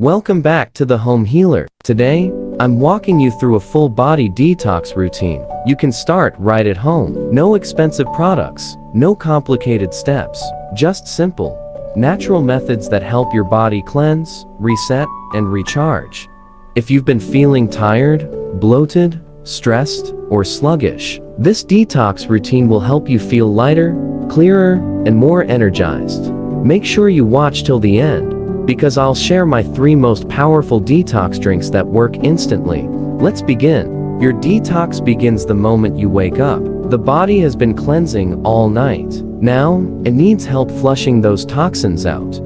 Welcome back to the Home Healer. Today, I'm walking you through a full body detox routine. You can start right at home. No expensive products, no complicated steps, just simple, natural methods that help your body cleanse, reset, and recharge. If you've been feeling tired, bloated, stressed, or sluggish, this detox routine will help you feel lighter, clearer, and more energized. Make sure you watch till the end, because I'll share my 3 most powerful detox drinks that work instantly. Let's begin. Your detox begins the moment you wake up. The body has been cleansing all night. Now, it needs help flushing those toxins out.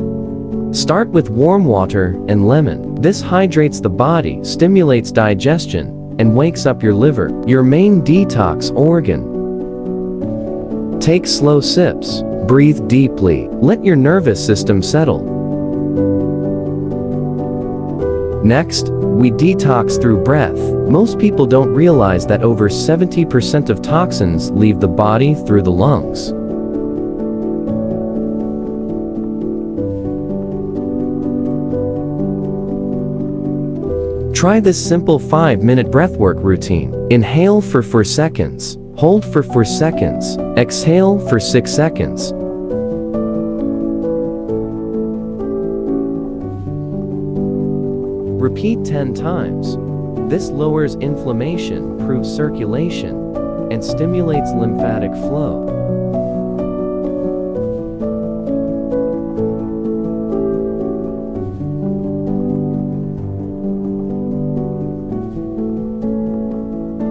Start with warm water and lemon. This hydrates the body, stimulates digestion, and wakes up your liver, your main detox organ. Take slow sips. Breathe deeply. Let your nervous system settle. Next, we detox through breath. Most people don't realize that over 70% of toxins leave the body through the lungs. Try this simple 5-minute breathwork routine. Inhale for 4 seconds, hold for 4 seconds, exhale for 6 seconds. Repeat 10 times. This lowers inflammation, improves circulation, and stimulates lymphatic flow.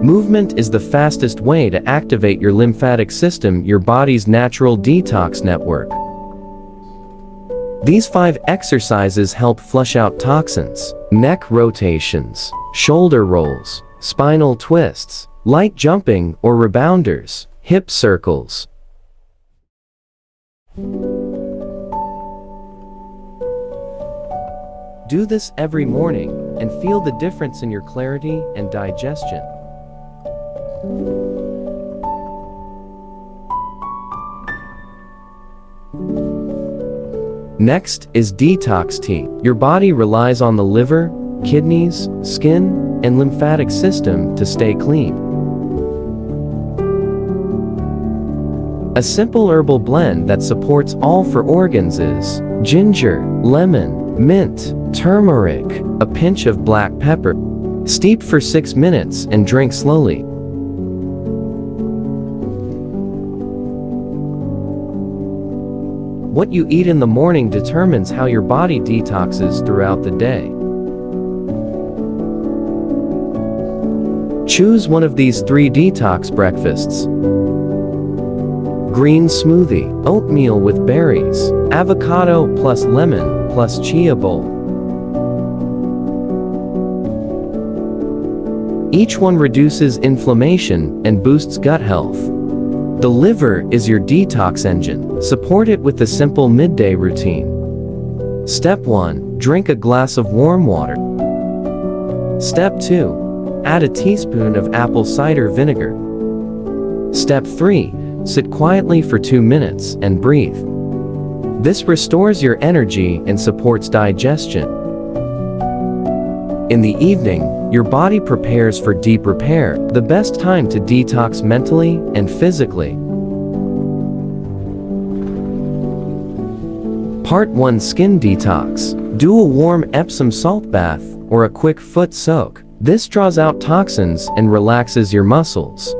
Movement is the fastest way to activate your lymphatic system, your body's natural detox network. These 5 exercises help flush out toxins. Neck rotations, shoulder rolls, spinal twists, light jumping or rebounders, hip circles. Do this every morning and feel the difference in your clarity and digestion. Next is detox tea. Your body relies on the liver, kidneys, skin, and lymphatic system to stay clean. A simple herbal blend that supports all 4 organs is ginger, lemon, mint, turmeric, a pinch of black pepper. Steep for 6 minutes and drink slowly. What you eat in the morning determines how your body detoxes throughout the day. Choose one of these 3 detox breakfasts. Green smoothie, oatmeal with berries, avocado plus lemon plus chia bowl. Each one reduces inflammation and boosts gut health. The liver is your detox engine. Support it with the simple midday routine. Step 1. Drink a glass of warm water. Step 2. Add a teaspoon of apple cider vinegar. Step 3. Sit quietly for 2 minutes and breathe. This restores your energy and supports digestion. In the evening, your body prepares for deep repair, the best time to detox mentally and physically. Part 1. Skin detox. Do a warm Epsom salt bath or a quick foot soak. This draws out toxins and relaxes your muscles.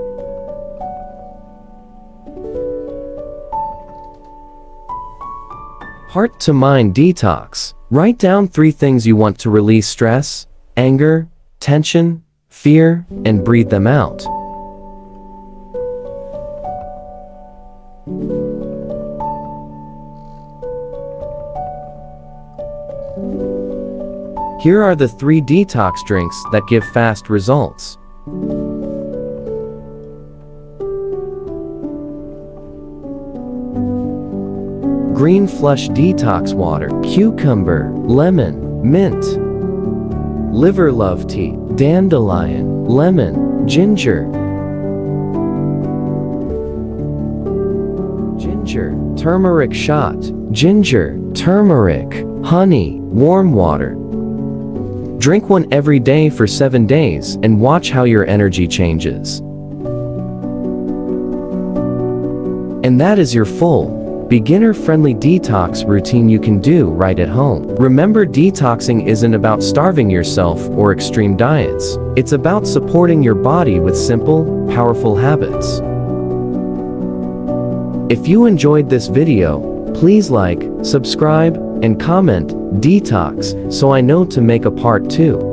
Heart to mind detox. Write down 3 things you want to release: stress, anger, tension, fear, and breathe them out. Here are the 3 detox drinks that give fast results. Green Flush Detox Water, cucumber, lemon, mint. Liver Love Tea, dandelion, lemon, ginger. Ginger, turmeric shot, ginger, turmeric, honey, warm water. Drink one every day for 7 days and watch how your energy changes. And that is your full, beginner-friendly detox routine you can do right at home. Remember, detoxing isn't about starving yourself or extreme diets. It's about supporting your body with simple, powerful habits. If you enjoyed this video, please like, subscribe, and comment Detox so I know to make a part 2.